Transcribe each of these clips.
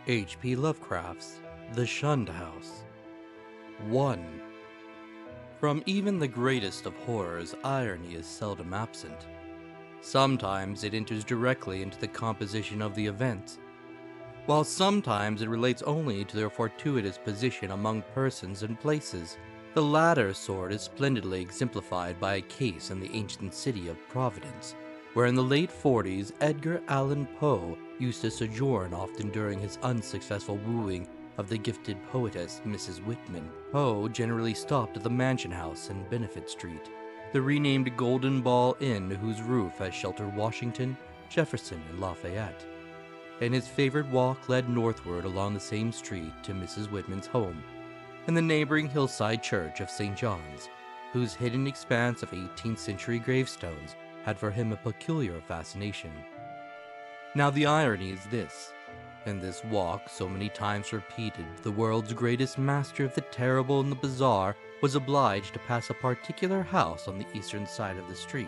H.P. Lovecraft's The Shunned House. 1. From even the greatest of horrors, irony is seldom absent. Sometimes it enters directly into the composition of the events, while sometimes it relates only to their fortuitous position among persons and places. The latter sort is splendidly exemplified by a case in the ancient city of Providence, where in the late 40s Edgar Allan Poe used to sojourn often during his unsuccessful wooing of the gifted poetess Mrs. Whitman. Poe generally stopped at the Mansion House in Benefit Street, the renamed Golden Ball Inn, whose roof has sheltered Washington, Jefferson, and Lafayette, and his favorite walk led northward along the same street to Mrs. Whitman's home, and the neighboring hillside church of St. John's, whose hidden expanse of 18th century gravestones had for him a peculiar fascination. Now the irony is this: in this walk, so many times repeated, the world's greatest master of the terrible and the bizarre was obliged to pass a particular house on the eastern side of the street,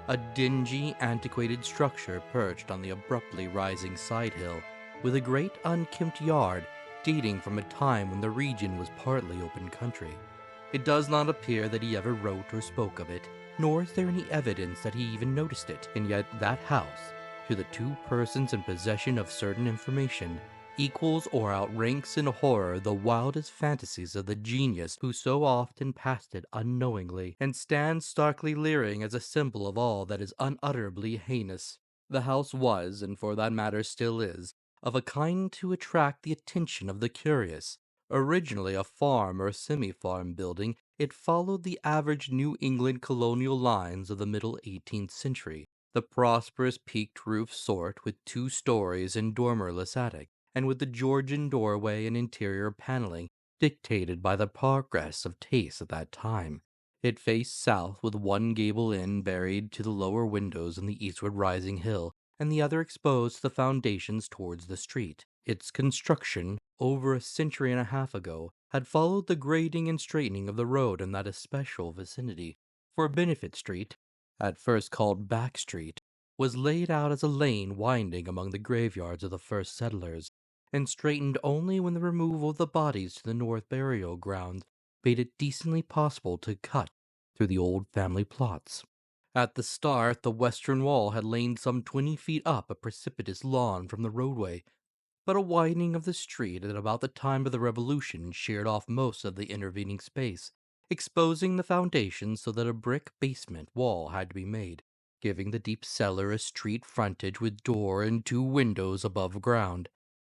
a dingy, antiquated structure perched on the abruptly rising side hill, with a great unkempt yard dating from a time when the region was partly open country. It does not appear that he ever wrote or spoke of it, nor is there any evidence that he even noticed it, and yet that house, to the two persons in possession of certain information, equals or outranks in horror the wildest fantasies of the genius who so often passed it unknowingly, and stands starkly leering as a symbol of all that is unutterably heinous. The house was, and for that matter still is, of a kind to attract the attention of the curious. Originally a farm or semi-farm building, it followed the average New England colonial lines of the middle 18th century, the prosperous peaked roof sort with 2 stories and dormerless attic, and with the Georgian doorway and interior paneling dictated by the progress of taste at that time. It faced south, with one gable end buried to the lower windows in the eastward rising hill, and the other exposed to the foundations towards the street. Its construction, over a century and a half ago, had followed the grading and straightening of the road in that especial vicinity, for Benefit Street, at first called Back Street, was laid out as a lane winding among the graveyards of the first settlers, and straightened only when the removal of the bodies to the north burial ground made it decently possible to cut through the old family plots. At the start, the western wall had lain some 20 feet up a precipitous lawn from the roadway, but a widening of the street at about the time of the Revolution sheared off most of the intervening space, exposing the foundations so that a brick basement wall had to be made, giving the deep cellar a street frontage with door and 2 windows above ground,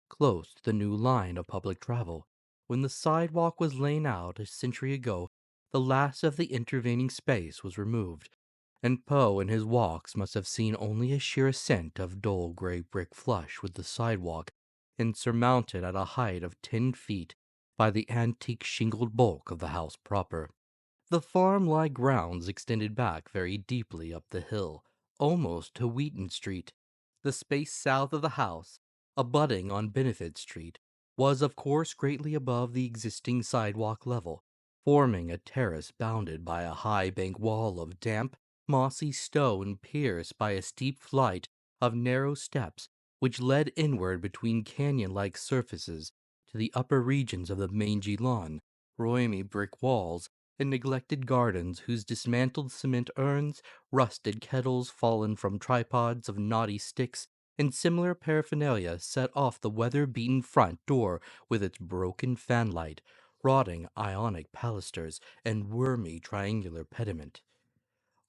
close to the new line of public travel. When the sidewalk was laid out a century ago, the last of the intervening space was removed, and Poe in his walks must have seen only a sheer ascent of dull gray brick flush with the sidewalk, and surmounted at a height of 10 feet by the antique shingled bulk of the house proper. The farm-like grounds extended back very deeply up the hill, almost to Wheaton Street. The space south of the house, abutting on Benefit Street, was of course greatly above the existing sidewalk level, forming a terrace bounded by a high bank wall of damp, mossy stone pierced by a steep flight of narrow steps which led inward between canyon-like surfaces to the upper regions of the mangy lawn, roomy brick walls, and neglected gardens whose dismantled cement urns, rusted kettles fallen from tripods of knotty sticks, and similar paraphernalia set off the weather-beaten front door with its broken fanlight, rotting Ionic pilasters, and wormy triangular pediment.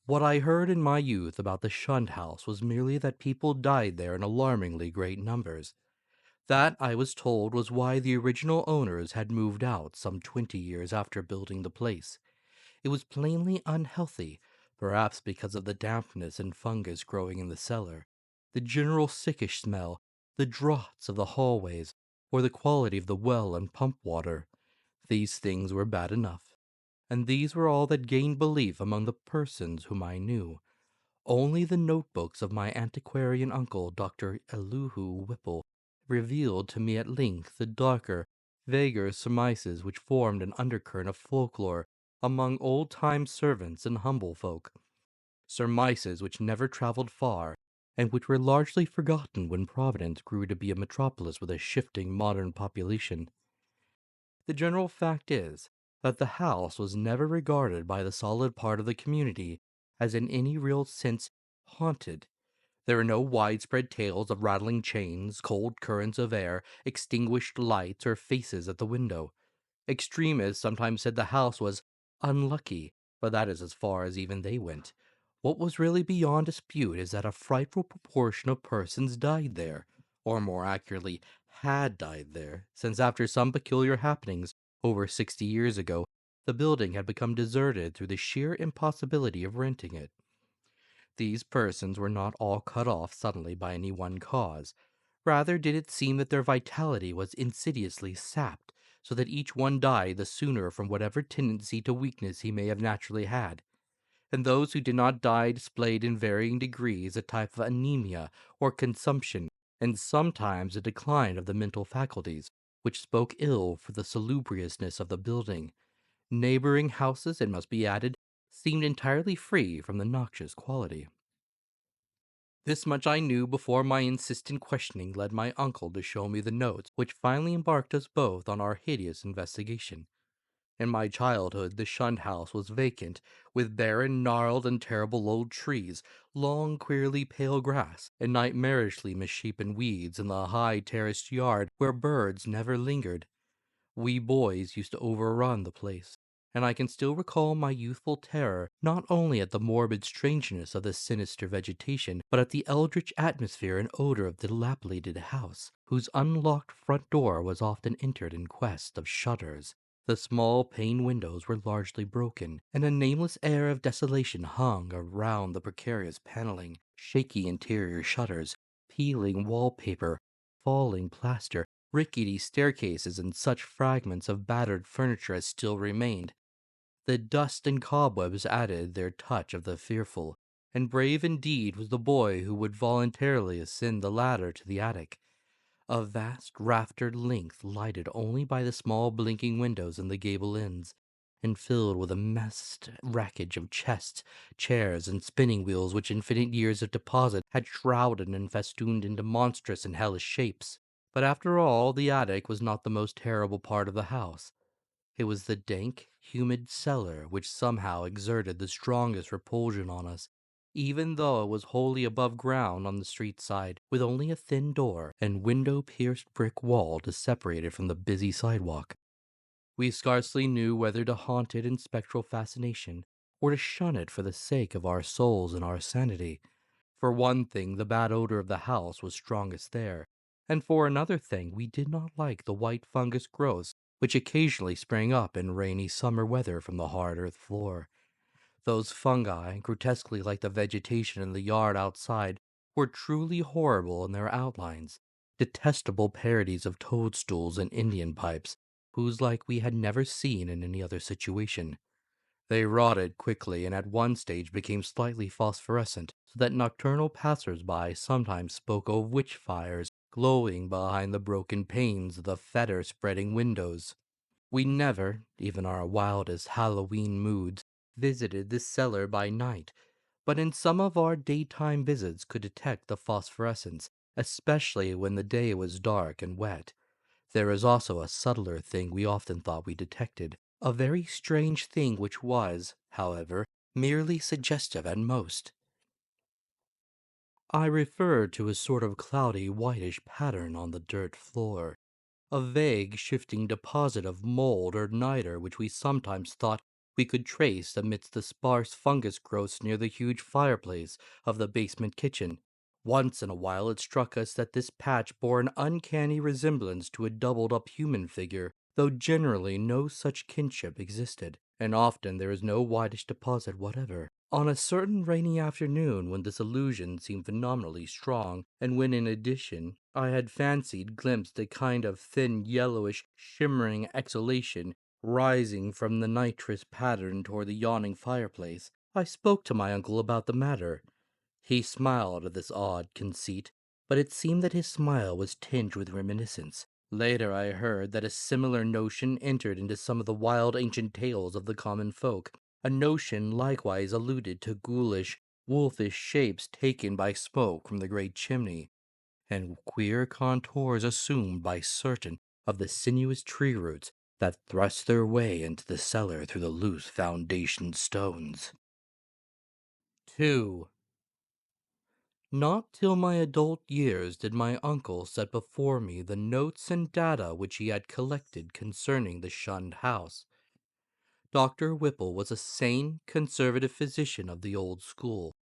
What I heard in my youth about the Shunned House was merely that people died there in alarmingly great numbers. That, I was told, was why the original owners had moved out some 20 years after building the place. It was plainly unhealthy, perhaps because of the dampness and fungus growing in the cellar, the general sickish smell, the draughts of the hallways, or the quality of the well and pump water. These things were bad enough, and these were all that gained belief among the persons whom I knew. Only the notebooks of my antiquarian uncle, Dr. Elihu Whipple, revealed to me at length the darker, vaguer surmises which formed an undercurrent of folklore among old-time servants and humble folk, surmises which never traveled far, and which were largely forgotten when Providence grew to be a metropolis with a shifting modern population. The general fact is that the house was never regarded by the solid part of the community as in any real sense haunted. There are no widespread tales of rattling chains, cold currents of air, extinguished lights, or faces at the window. Extremists sometimes said the house was unlucky, but that is as far as even they went. What was really beyond dispute is that a frightful proportion of persons died there, or more accurately, had died there, since after some peculiar happenings over 60 years ago, the building had become deserted through the sheer impossibility of renting it. These persons were not all cut off suddenly by any one cause. Rather did it seem that their vitality was insidiously sapped, so that each one died the sooner from whatever tendency to weakness he may have naturally had. And those who did not die displayed in varying degrees a type of anemia or consumption, and sometimes a decline of the mental faculties, which spoke ill for the salubriousness of the building. Neighboring houses, it must be added, seemed entirely free from the noxious quality. This much I knew before my insistent questioning led my uncle to show me the notes which finally embarked us both on our hideous investigation. In my childhood, the shunned house was vacant, with barren, gnarled, and terrible old trees, long, queerly pale grass, and nightmarishly misshapen weeds in the high terraced yard where birds never lingered. We boys used to overrun the place, and I can still recall my youthful terror not only at the morbid strangeness of the sinister vegetation, but at the eldritch atmosphere and odor of the dilapidated house, whose unlocked front door was often entered in quest of shutters. The small pane windows were largely broken, and a nameless air of desolation hung around the precarious paneling, shaky interior shutters, peeling wallpaper, falling plaster, rickety staircases, and such fragments of battered furniture as still remained. The dust and cobwebs added their touch of the fearful, and brave indeed was the boy who would voluntarily ascend the ladder to the attic, a vast raftered length lighted only by the small blinking windows in the gable ends, and filled with a massed wreckage of chests, chairs, and spinning wheels which infinite years of deposit had shrouded and festooned into monstrous and hellish shapes. But after all, the attic was not the most terrible part of the house. It was the dank, humid cellar which somehow exerted the strongest repulsion on us, even though it was wholly above ground on the street side, with only a thin door and window-pierced brick wall to separate it from the busy sidewalk. We scarcely knew whether to haunt it in spectral fascination, or to shun it for the sake of our souls and our sanity. For one thing, the bad odor of the house was strongest there, and for another thing, we did not like the white fungus growths which occasionally sprang up in rainy summer weather from the hard earth floor. Those fungi, grotesquely like the vegetation in the yard outside, were truly horrible in their outlines, detestable parodies of toadstools and Indian pipes, whose like we had never seen in any other situation. They rotted quickly and at one stage became slightly phosphorescent, so that nocturnal passers-by sometimes spoke of witch fires glowing behind the broken panes of the fetor-spreading windows. We never, even our wildest Halloween moods, visited this cellar by night, but in some of our daytime visits could detect the phosphorescence, especially when the day was dark and wet. There is also a subtler thing we often thought we detected, a very strange thing which was, however, merely suggestive at most. I refer to a sort of cloudy whitish pattern on the dirt floor, a vague shifting deposit of mold or niter which we sometimes thought we could trace amidst the sparse fungus growths near the huge fireplace of the basement kitchen. Once in a while it struck us that this patch bore an uncanny resemblance to a doubled up human figure, though generally no such kinship existed, and often there is no whitish deposit whatever. On a certain rainy afternoon when this illusion seemed phenomenally strong, and when in addition I had fancied glimpsed a kind of thin yellowish shimmering exhalation rising from the nitrous pattern toward the yawning fireplace, I spoke to my uncle about the matter. He smiled at this odd conceit, but it seemed that his smile was tinged with reminiscence. Later I heard that a similar notion entered into some of the wild ancient tales of the common folk. A notion likewise alluded to ghoulish, wolfish shapes taken by smoke from the great chimney, and queer contours assumed by certain of the sinuous tree roots that thrust their way into the cellar through the loose foundation stones. 2. Not till my adult years did my uncle set before me the notes and data which he had collected concerning the shunned house. Dr. Whipple was a sane, conservative physician of the old school,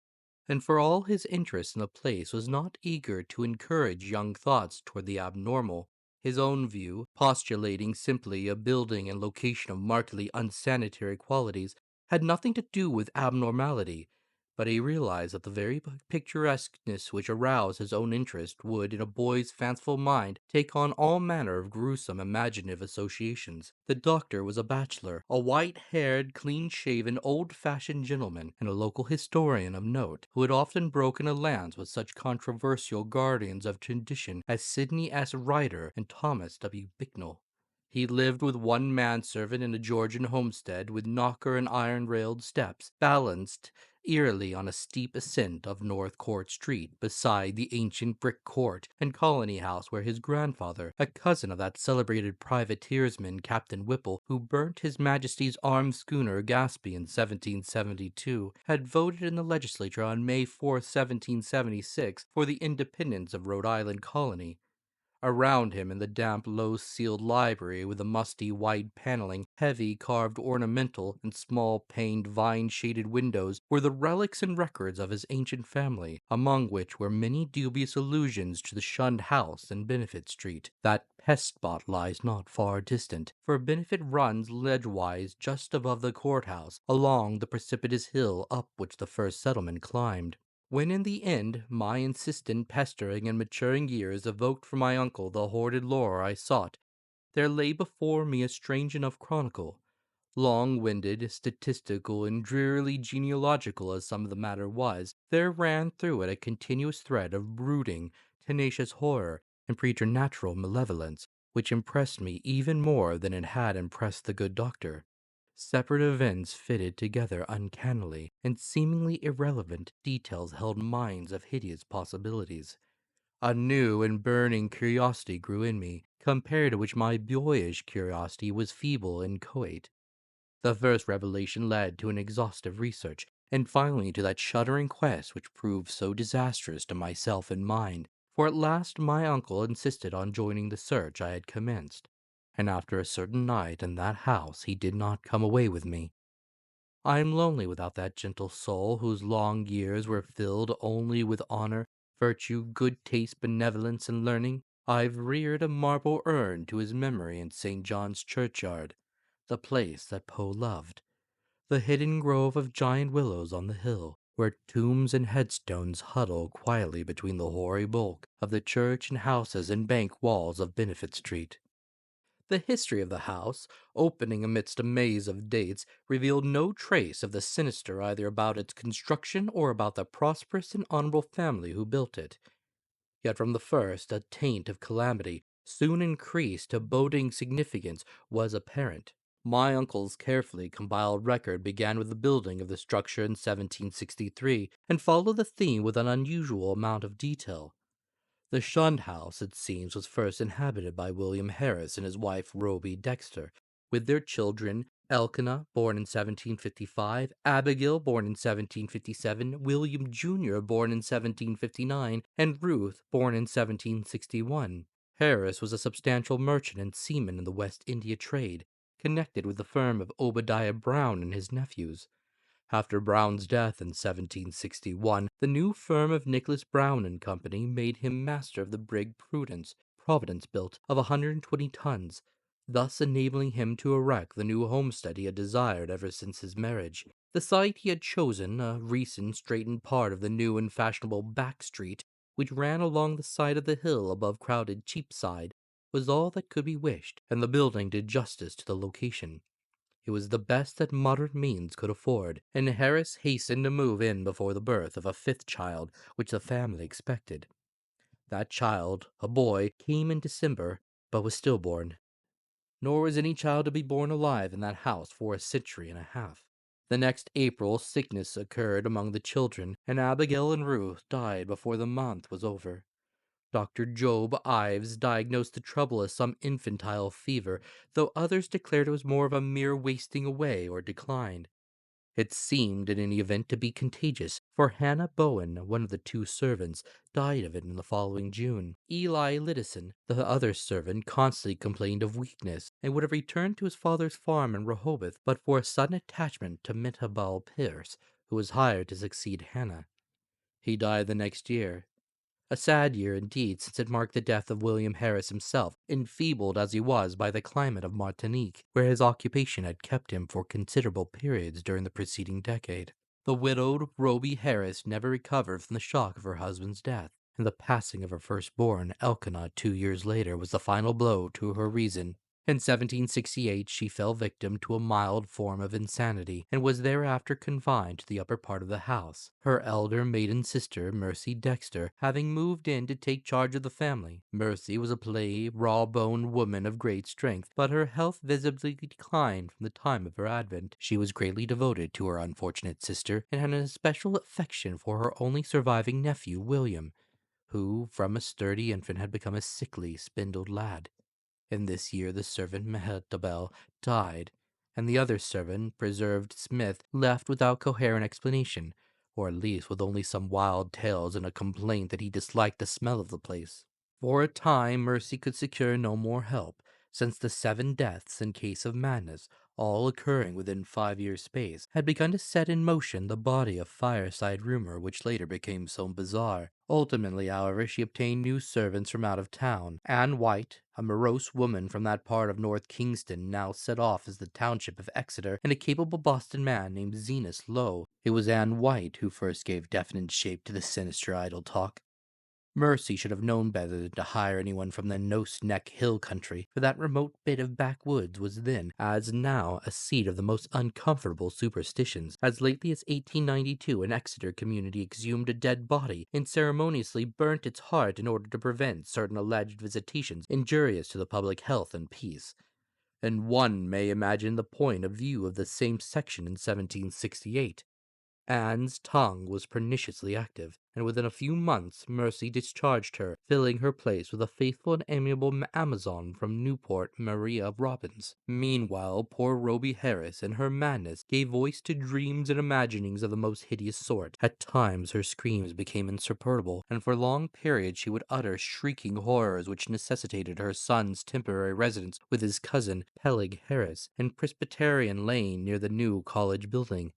and for all his interest in the place was not eager to encourage young thoughts toward the abnormal. His own view, postulating simply a building and location of markedly unsanitary qualities, had nothing to do with abnormality, but he realized that the very picturesqueness which aroused his own interest would, in a boy's fanciful mind, take on all manner of gruesome imaginative associations. The doctor was a bachelor, a white-haired, clean-shaven, old-fashioned gentleman, and a local historian of note, who had often broken a lance with such controversial guardians of tradition as Sidney S. Rider and Thomas W. Bicknell. He lived with one manservant in a Georgian homestead with knocker and iron-railed steps, balanced eerily on a steep ascent of North Court Street, beside the ancient brick court and colony house where his grandfather, a cousin of that celebrated privateersman Captain Whipple, who burnt His Majesty's armed schooner Gaspee in 1772, had voted in the legislature on May 4, 1776, for the independence of Rhode Island colony. Around him in the damp, low-ceiled library with the musty white paneling, heavy carved ornamental, and small-paned, vine-shaded windows were the relics and records of his ancient family, among which were many dubious allusions to the shunned house in Benefit Street. That pest spot lies not far distant, for Benefit runs ledgewise just above the courthouse, along the precipitous hill up which the first settlement climbed. When in the end my insistent pestering and maturing years evoked from my uncle the hoarded lore I sought, there lay before me a strange enough chronicle, long-winded, statistical, and drearily genealogical as some of the matter was. There ran through it a continuous thread of brooding, tenacious horror and preternatural malevolence, which impressed me even more than it had impressed the good doctor. Separate events fitted together uncannily, and seemingly irrelevant details held mines of hideous possibilities. A new and burning curiosity grew in me, compared to which my boyish curiosity was feeble and inchoate. The first revelation led to an exhaustive research, and finally to that shuddering quest which proved so disastrous to myself and mine, for at last my uncle insisted on joining the search I had commenced, and after a certain night in that house he did not come away with me. I am lonely without that gentle soul whose long years were filled only with honor, virtue, good taste, benevolence, and learning. I've reared a marble urn to his memory in St. John's churchyard, the place that Poe loved, the hidden grove of giant willows on the hill, where tombs and headstones huddle quietly between the hoary bulk of the church and houses and bank walls of Benefit Street. The history of the house, opening amidst a maze of dates, revealed no trace of the sinister either about its construction or about the prosperous and honorable family who built it. Yet from the first a taint of calamity, soon increased to boding significance, was apparent. My uncle's carefully compiled record began with the building of the structure in 1763, and followed the theme with an unusual amount of detail. The Shunned House, it seems, was first inhabited by William Harris and his wife Rhoby Dexter, with their children Elkanah, born in 1755, Abigail, born in 1757, William Jr., born in 1759, and Ruth, born in 1761. Harris was a substantial merchant and seaman in the West India trade, connected with the firm of Obadiah Brown and his nephews. After Brown's death in 1761, the new firm of Nicholas Brown and Company made him master of the brig Prudence, Providence built, of 120 tons, thus enabling him to erect the new homestead he had desired ever since his marriage. The site he had chosen, a recent straightened part of the new and fashionable back street, which ran along the side of the hill above crowded Cheapside, was all that could be wished, and the building did justice to the location. It was the best that moderate means could afford, and Harris hastened to move in before the birth of a fifth child which the family expected. That child, a boy, came in December, but was stillborn. Nor was any child to be born alive in that house for a century and a half. The next April, sickness occurred among the children, and Abigail and Ruth died before the month was over. Dr. Job Ives diagnosed the trouble as some infantile fever, though others declared it was more of a mere wasting away or decline. It seemed, in any event, to be contagious, for Hannah Bowen, one of the two servants, died of it in the following June. Eli Littison, the other servant, constantly complained of weakness, and would have returned to his father's farm in Rehoboth but for a sudden attachment to Metabel Pierce, who was hired to succeed Hannah. He died the next year. A sad year indeed, since it marked the death of William Harris himself, enfeebled as he was by the climate of Martinique, where his occupation had kept him for considerable periods during the preceding decade. The widowed Roby Harris never recovered from the shock of her husband's death, and the passing of her firstborn, Elkanah, 2 years later, was the final blow to her reason. In 1768 she fell victim to a mild form of insanity, and was thereafter confined to the upper part of the house, her elder maiden sister, Mercy Dexter, having moved in to take charge of the family. Mercy was a play, raw-boned woman of great strength, but her health visibly declined from the time of her advent. She was greatly devoted to her unfortunate sister, and had an especial affection for her only surviving nephew, William, who from a sturdy infant had become a sickly, spindled lad. In this year the servant Mehetabel died, and the other servant, Preserved Smith, left without coherent explanation, or at least with only some wild tales and a complaint that he disliked the smell of the place. For a time Mercy could secure no more help, since the 7 deaths in case of madness, all occurring within 5 years' space, had begun to set in motion the body of fireside rumor which later became so bizarre. Ultimately, however, she obtained new servants from out of town. Anne White, a morose woman from that part of North Kingston now set off as the township of Exeter, and a capable Boston man named Zenas Lowe. It was Anne White who first gave definite shape to the sinister idle talk. Mercy should have known better than to hire anyone from the Nose Neck Hill country, for that remote bit of backwoods was then, as now, a seat of the most uncomfortable superstitions. As lately as 1892, an Exeter community exhumed a dead body and ceremoniously burnt its heart in order to prevent certain alleged visitations injurious to the public health and peace. And one may imagine the point of view of the same section in 1768. Anne's tongue was perniciously active, and within a few months Mercy discharged her, filling her place with a faithful and amiable Amazon from Newport, Maria Robbins. Meanwhile, poor Roby Harris, in her madness, gave voice to dreams and imaginings of the most hideous sort. At times her screams became insupportable, and for long periods she would utter shrieking horrors which necessitated her son's temporary residence with his cousin, Peleg Harris, in Presbyterian Lane near the new college building.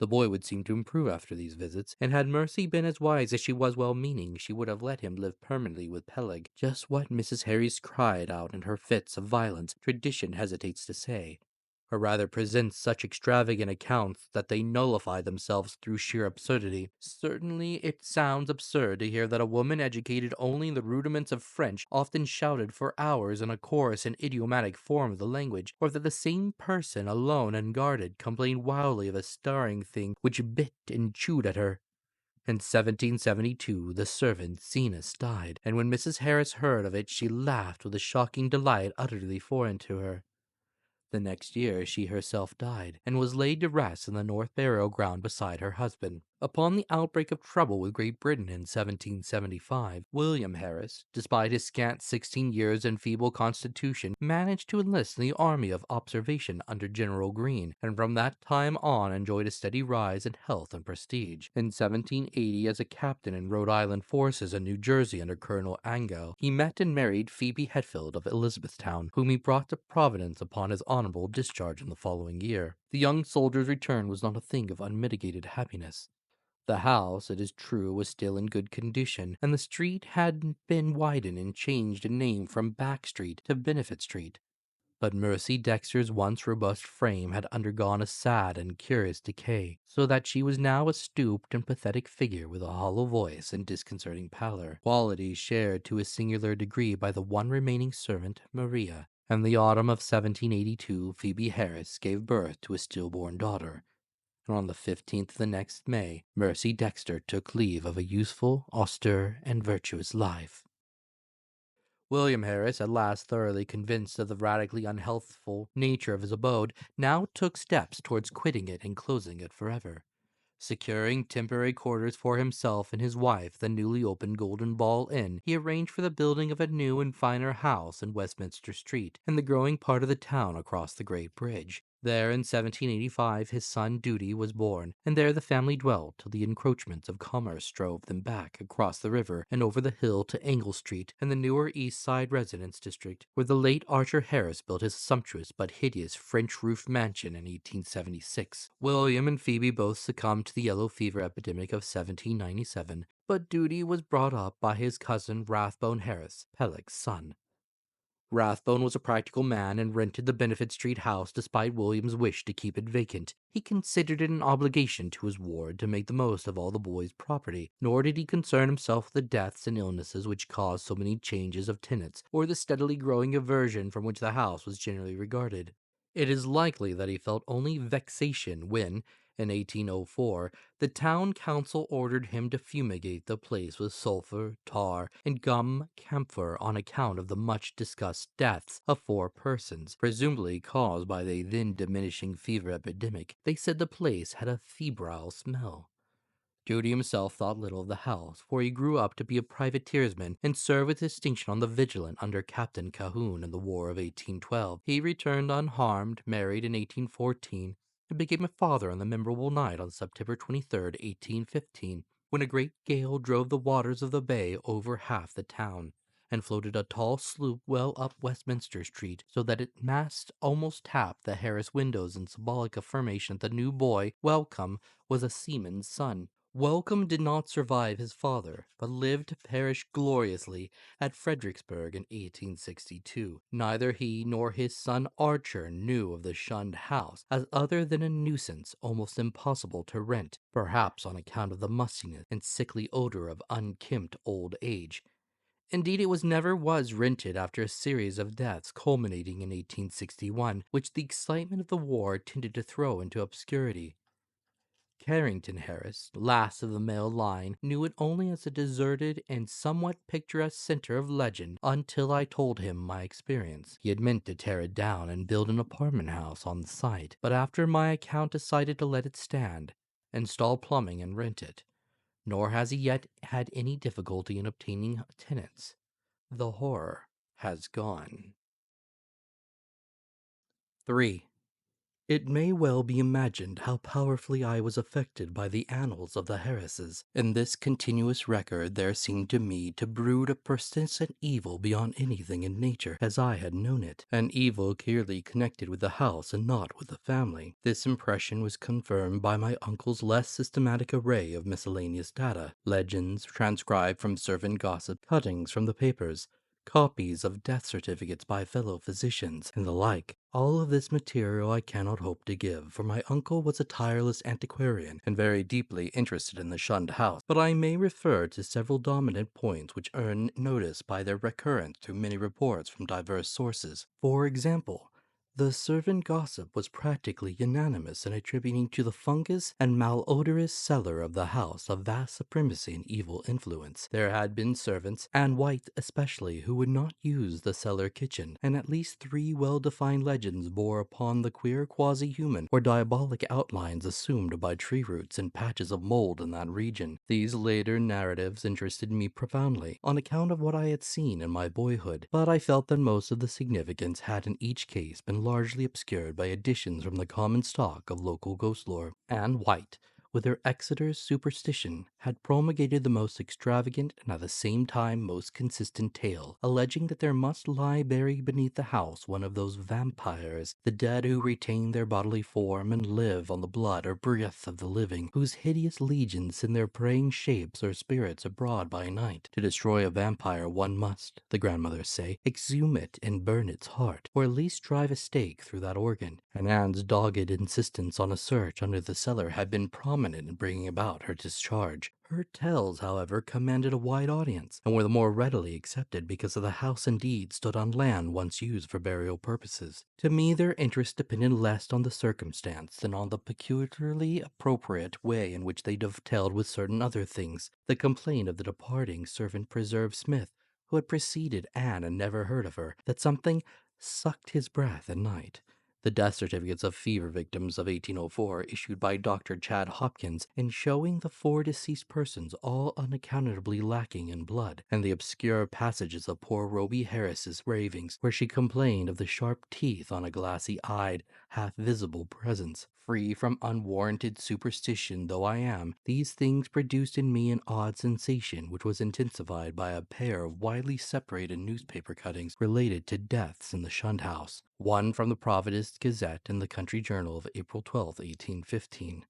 The boy would seem to improve after these visits, and had Mercy been as wise as she was well-meaning, she would have let him live permanently with Peleg. Just what Mrs. Harris cried out in her fits of violence, tradition hesitates to say, or rather presents such extravagant accounts that they nullify themselves through sheer absurdity. Certainly it sounds absurd to hear that a woman educated only in the rudiments of French often shouted for hours in a coarse and idiomatic form of the language, or that the same person, alone and guarded, complained wildly of a staring thing which bit and chewed at her. In 1772 the servant Zenas died, and when Mrs. Harris heard of it she laughed with a shocking delight utterly foreign to her. The next year she herself died, and was laid to rest in the North Burial Ground beside her husband. Upon the outbreak of trouble with Great Britain in 1775, William Harris, despite his scant 16 years and feeble constitution, managed to enlist in the army of observation under General Greene, and from that time on enjoyed a steady rise in health and prestige. In 1780, as a captain in Rhode Island forces in New Jersey under Colonel Angell, he met and married Phoebe Hetfield of Elizabethtown, whom he brought to Providence upon his honorable discharge in the following year. The young soldier's return was not a thing of unmitigated happiness. The house, it is true, was still in good condition, and the street had been widened and changed in name from Back Street to Benefit Street. But Mercy Dexter's once robust frame had undergone a sad and curious decay, so that she was now a stooped and pathetic figure with a hollow voice and disconcerting pallor, qualities shared to a singular degree by the one remaining servant, Maria. In the autumn of 1782, Phoebe Harris gave birth to a stillborn daughter, and on the 15th of the next May, Mercy Dexter took leave of a useful, austere, and virtuous life. William Harris, at last thoroughly convinced of the radically unhealthful nature of his abode, now took steps towards quitting it and closing it forever. Securing temporary quarters for himself and his wife, the newly opened Golden Ball Inn, he arranged for the building of a new and finer house in Westminster Street, in the growing part of the town across the Great Bridge. There, in 1785, his son Duty was born, and there the family dwelt till the encroachments of commerce drove them back across the river and over the hill to Angle Street and the newer East Side residence district, where the late Archer Harris built his sumptuous but hideous French-roofed mansion in 1876. William and Phoebe both succumbed to the yellow fever epidemic of 1797, but Duty was brought up by his cousin Rathbone Harris, Peleg's son. Rathbone was a practical man and rented the Benefit Street house despite William's wish to keep it vacant. He considered it an obligation to his ward to make the most of all the boy's property, nor did he concern himself with the deaths and illnesses which caused so many changes of tenants, or the steadily growing aversion from which the house was generally regarded. It is likely that he felt only vexation when, in 1804, the town council ordered him to fumigate the place with sulphur, tar, and gum camphor on account of the much discussed deaths of 4 persons, presumably caused by the then diminishing fever epidemic. They said the place had a febrile smell. Judy himself thought little of the house, for he grew up to be a privateersman and served with distinction on the Vigilant under Captain Cahoon in the War of 1812. He returned unharmed, married in 1814, and became a father on the memorable night on September 23rd, 1815, when a great gale drove the waters of the bay over half the town, and floated a tall sloop well up Westminster Street, so that its mast almost tapped the Harris windows in symbolic affirmation that the new boy, Welcome, was a seaman's son. Welcome did not survive his father, but lived to perish gloriously at Fredericksburg in 1862. Neither he nor his son Archer knew of the Shunned House as other than a nuisance almost impossible to rent, perhaps on account of the mustiness and sickly odor of unkempt old age. Indeed, it never was rented after a series of deaths culminating in 1861, which the excitement of the war tended to throw into obscurity. Carrington Harris, last of the male line, knew it only as a deserted and somewhat picturesque center of legend until I told him my experience. He had meant to tear it down and build an apartment house on the site, but after my account decided to let it stand, install plumbing, and rent it. Nor has he yet had any difficulty in obtaining tenants. The horror has gone. 3. It may well be imagined how powerfully I was affected by the annals of the Harrises. In this continuous record there seemed to me to brood a persistent evil beyond anything in nature as I had known it, an evil clearly connected with the house and not with the family. This impression was confirmed by my uncle's less systematic array of miscellaneous data, legends transcribed from servant gossip, cuttings from the papers, copies of death certificates by fellow physicians, and the like. All of this material I cannot hope to give, for my uncle was a tireless antiquarian and very deeply interested in the Shunned House, but I may refer to several dominant points which earn notice by their recurrence through many reports from diverse sources. For example, the servant gossip was practically unanimous in attributing to the fungus and malodorous cellar of the house a vast supremacy and evil influence. There had been servants, and white especially, who would not use the cellar kitchen, and at least 3 well-defined legends bore upon the queer quasi-human or diabolic outlines assumed by tree roots and patches of mold in that region. These later narratives interested me profoundly, on account of what I had seen in my boyhood, but I felt that most of the significance had in each case been largely obscured by additions from the common stock of local ghost lore. And White, with her Exeter's superstition, had promulgated the most extravagant and at the same time most consistent tale, alleging that there must lie buried beneath the house one of those vampires, the dead who retain their bodily form and live on the blood or breath of the living, whose hideous legions send their preying shapes or spirits abroad by night. To destroy a vampire one must, the grandmothers say, exhume it and burn its heart, or at least drive a stake through that organ. And Anne's dogged insistence on a search under the cellar had been prominent in bringing about her discharge. Her tales, however, commanded a wide audience, and were the more readily accepted because of the house indeed stood on land once used for burial purposes. To me their interest depended less on the circumstance than on the peculiarly appropriate way in which they dovetailed with certain other things. The complaint of the departing servant preserved Smith, who had preceded Anne and never heard of her, that something sucked his breath at night. The death certificates of fever victims of 1804, issued by Dr. Chad Hopkins, and showing the 4 deceased persons all unaccountably lacking in blood, and the obscure passages of poor Roby Harris's ravings, where she complained of the sharp teeth on a glassy-eyed, half-visible presence. Free from unwarranted superstition though I am, these things produced in me an odd sensation, which was intensified by a pair of widely separated newspaper cuttings related to deaths in the Shunned House, one from the Providence Gazette and the Country Journal of April 12, 1815,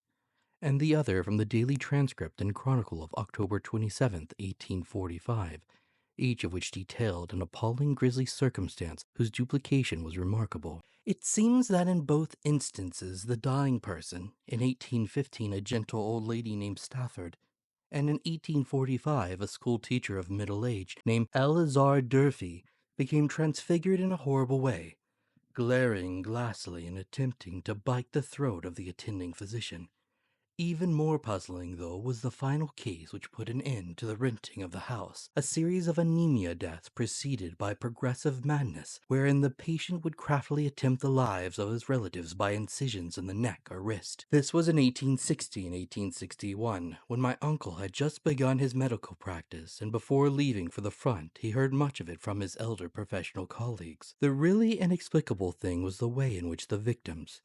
and the other from the Daily Transcript and Chronicle of October 27, 1845, each of which detailed an appalling grisly circumstance whose duplication was remarkable. It seems that in both instances the dying person, in 1815 a gentle old lady named Stafford, and in 1845 a school teacher of middle age named Eleazar Durfee, became transfigured in a horrible way, glaring glassily and attempting to bite the throat of the attending physician. Even more puzzling, though, was the final case which put an end to the renting of the house, a series of anemia deaths preceded by progressive madness, wherein the patient would craftily attempt the lives of his relatives by incisions in the neck or wrist. This was in 1860 and 1861, when my uncle had just begun his medical practice, and before leaving for the front he heard much of it from his elder professional colleagues. The really inexplicable thing was the way in which the victims,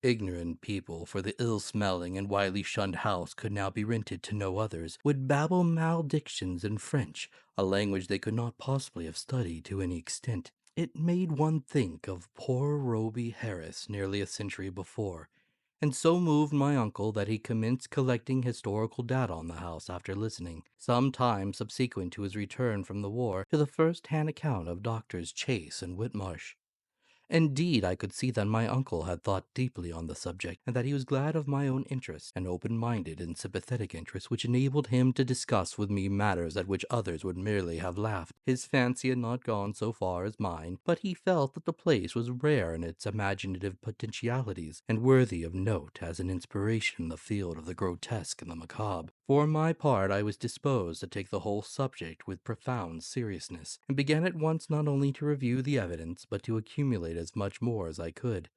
ignorant people, for the ill-smelling and widely shunned house could now be rented to no others, would babble maledictions in French, a language they could not possibly have studied to any extent. It made one think of poor Roby Harris nearly a century before, and so moved my uncle that he commenced collecting historical data on the house after listening, some time subsequent to his return from the war, to the first-hand account of Doctors Chase and Whitmarsh. Indeed, I could see that my uncle had thought deeply on the subject, and that he was glad of my own interest, an open-minded and sympathetic interest which enabled him to discuss with me matters at which others would merely have laughed. His fancy had not gone so far as mine, but he felt that the place was rare in its imaginative potentialities, and worthy of note as an inspiration in the field of the grotesque and the macabre. For my part, I was disposed to take the whole subject with profound seriousness, and began at once not only to review the evidence, but to accumulate as much more as I could.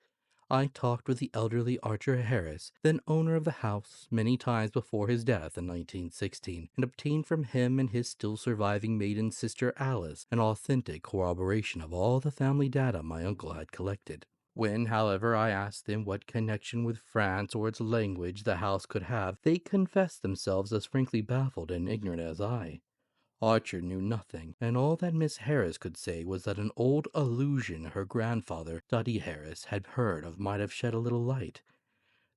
I talked with the elderly Archer Harris, then owner of the house, many times before his death in 1916, and obtained from him and his still surviving maiden sister Alice an authentic corroboration of all the family data my uncle had collected. When, however, I asked them what connection with France or its language the house could have, they confessed themselves as frankly baffled and ignorant as I. Archer knew nothing, and all that Miss Harris could say was that an old allusion her grandfather, Duddy Harris, had heard of might have shed a little light.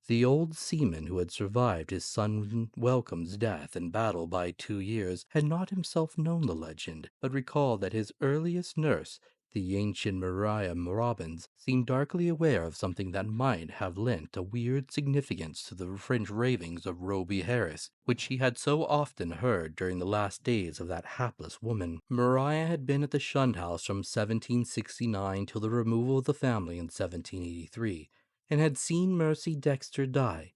The old seaman who had survived his son Welcome's death in battle by 2 years had not himself known the legend, but recalled that his earliest nurse, the ancient Maria Robbins, seemed darkly aware of something that might have lent a weird significance to the French ravings of Roby Harris, which she had so often heard during the last days of that hapless woman. Maria had been at the Shunned House from 1769 till the removal of the family in 1783, and had seen Mercy Dexter die.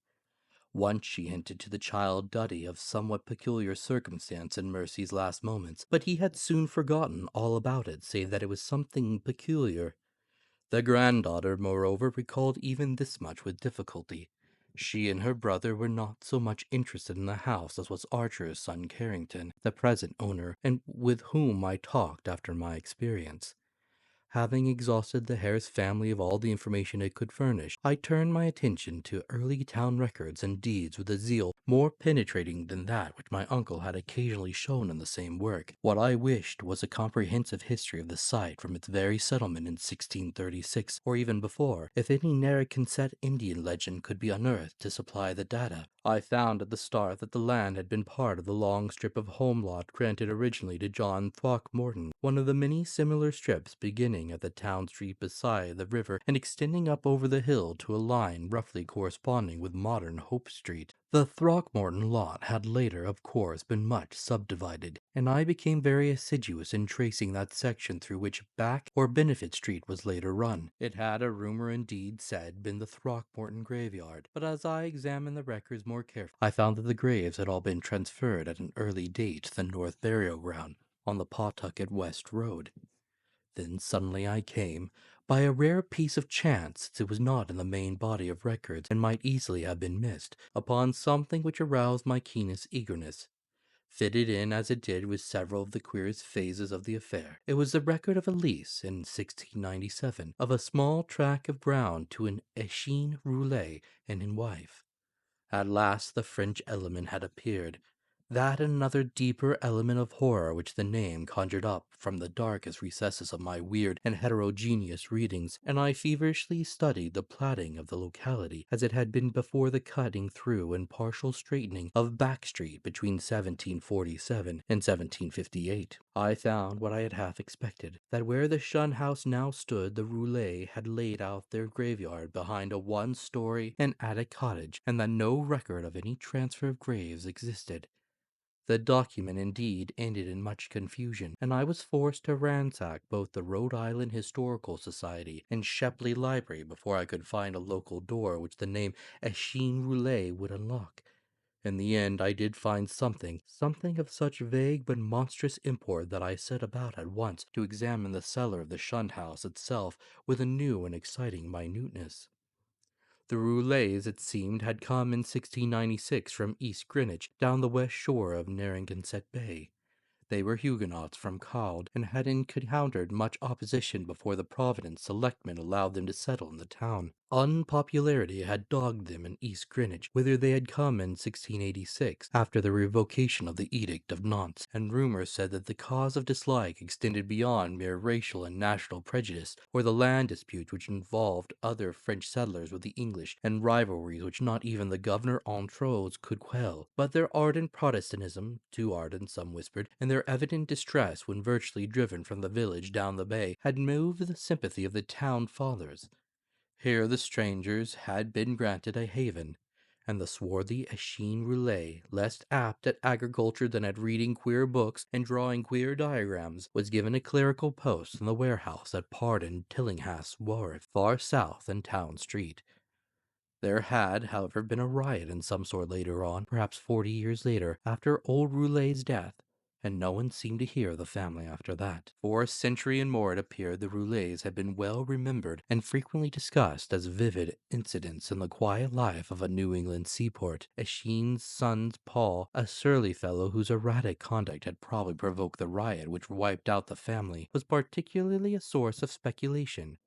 Once she hinted to the child Duddy of somewhat peculiar circumstance in Mercy's last moments, but he had soon forgotten all about it, save that it was something peculiar. The granddaughter, moreover, recalled even this much with difficulty. She and her brother were not so much interested in the house as was Archer's son Carrington, the present owner, and with whom I talked after my experience. Having exhausted the Harris family of all the information it could furnish, I turned my attention to early town records and deeds with a zeal more penetrating than that which my uncle had occasionally shown in the same work. What I wished was a comprehensive history of the site from its very settlement in 1636, or even before, if any Narragansett Indian legend could be unearthed to supply the data. I found at the start that the land had been part of the long strip of home lot granted originally to John Throckmorton, one of the many similar strips beginning at the town street beside the river and extending up over the hill to a line roughly corresponding with modern Hope Street. The Throckmorton lot had later, of course, been much subdivided, and I became very assiduous in tracing that section through which Back or Benefit Street was later run. It had, a rumor indeed said, been the Throckmorton graveyard, but as I examined the records more carefully, I found that the graves had all been transferred at an early date to the North Burial Ground. on the Pawtucket West Road. Then suddenly I came, by a rare piece of chance, since it was not in the main body of records and might easily have been missed, upon something which aroused my keenest eagerness. Fitted in as it did with several of the queerest phases of the affair, it was the record of a lease in 1697 of a small tract of ground to an Echine Roulet and his wife. At last the French element had appeared, that and another deeper element of horror which the name conjured up from the darkest recesses of my weird and heterogeneous readings, and I feverishly studied the platting of the locality as it had been before the cutting through and partial straightening of Back Street between 1747 and 1758. I found what I had half expected, that where the Shunned House now stood the Roulets had laid out their graveyard behind a one-story and attic cottage, and that no record of any transfer of graves existed. The document, indeed, ended in much confusion, and I was forced to ransack both the Rhode Island Historical Society and Shepley Library before I could find a local door which the name Echine Roulet would unlock. In the end, I did find something of such vague but monstrous import that I set about at once to examine the cellar of the Shunned House itself with a new and exciting minuteness. The Roulets, it seemed, had come in 1696 from East Greenwich, down the west shore of Narragansett Bay. They were Huguenots from Calde, and had encountered much opposition before the Providence selectmen allowed them to settle in the town. Unpopularity had dogged them in East Greenwich, whither they had come in 1686, after the revocation of the Edict of Nantes, and rumor said that the cause of dislike extended beyond mere racial and national prejudice, or the land disputes which involved other French settlers with the English, and rivalries which not even the Governor Montrose could quell. But their ardent Protestantism, too ardent some whispered, and their evident distress when virtually driven from the village down the bay, had moved the sympathy of the town fathers. Here the strangers had been granted a haven, and the swarthy Echine Roulet, less apt at agriculture than at reading queer books and drawing queer diagrams, was given a clerical post in the warehouse at Pardon Tillinghast Wharf, far south in Town Street. There had, however, been a riot in some sort later on, perhaps 40 years later, after old Roulet's death, and no one seemed to hear of the family after that. For a century and more it appeared the Roulets had been well remembered and frequently discussed as vivid incidents in the quiet life of a New England seaport. Echine's son Paul, a surly fellow whose erratic conduct had probably provoked the riot which wiped out the family, was particularly a source of speculation.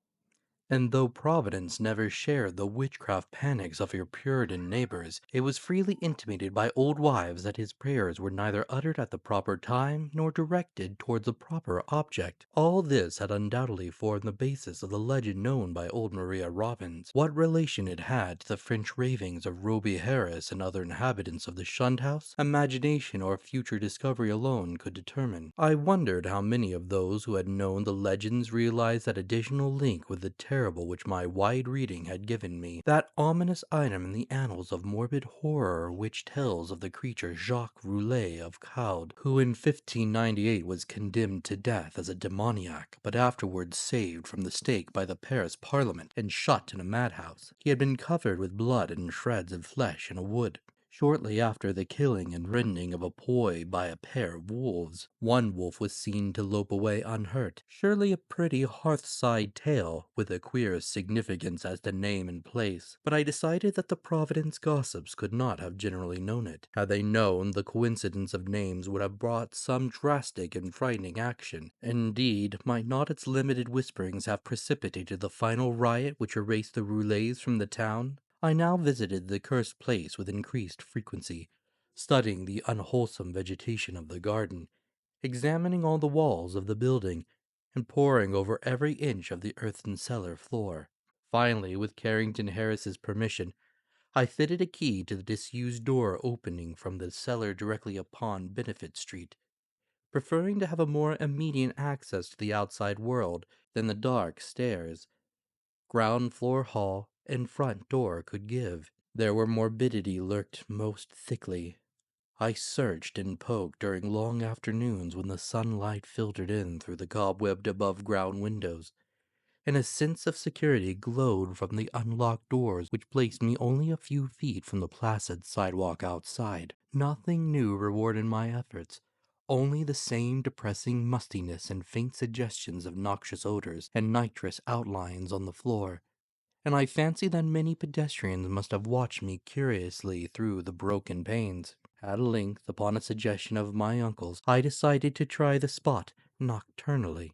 And though Providence never shared the witchcraft panics of your Puritan neighbors, it was freely intimated by old wives that his prayers were neither uttered at the proper time nor directed towards the proper object. All this had undoubtedly formed the basis of the legend known by old Maria Robbins. What relation it had to the French ravings of Roby Harris and other inhabitants of the Shunned House, imagination or future discovery alone could determine. I wondered how many of those who had known the legends realized that additional link with the terrible which my wide reading had given me, that ominous item in the annals of morbid horror which tells of the creature Jacques Roulet of Calde, who in 1598 was condemned to death as a demoniac, but afterwards saved from the stake by the Paris Parliament and shut in a madhouse. He had been covered with blood and shreds of flesh in a wood, shortly after the killing and rending of a boy by a pair of wolves. One wolf was seen to lope away unhurt. Surely a pretty hearthside tale, with a queer significance as to name and place. But I decided that the Providence gossips could not have generally known it. Had they known, the coincidence of names would have brought some drastic and frightening action. Indeed, might not its limited whisperings have precipitated the final riot which erased the Roulets from the town? I now visited the cursed place with increased frequency, studying the unwholesome vegetation of the garden, examining all the walls of the building, and poring over every inch of the earthen cellar floor. Finally, with Carrington Harris's permission, I fitted a key to the disused door opening from the cellar directly upon Benefit Street, preferring to have a more immediate access to the outside world than the dark stairs, ground floor hall, and front door could give. There where morbidity lurked most thickly. I searched and poked during long afternoons when the sunlight filtered in through the cobwebbed above-ground windows, and a sense of security glowed from the unlocked doors which placed me only a few feet from the placid sidewalk outside. Nothing new rewarded my efforts. only the same depressing mustiness and faint suggestions of noxious odors and nitrous outlines on the floor, and I fancy that many pedestrians must have watched me curiously through the broken panes. At length, upon a suggestion of my uncle's, I decided to try the spot nocturnally,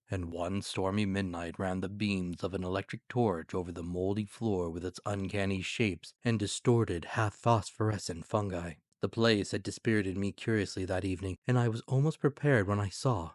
and one stormy midnight ran the beams of an electric torch over the moldy floor with its uncanny shapes and distorted half-phosphorescent fungi. The place had dispirited me curiously that evening, and I was almost prepared when I saw,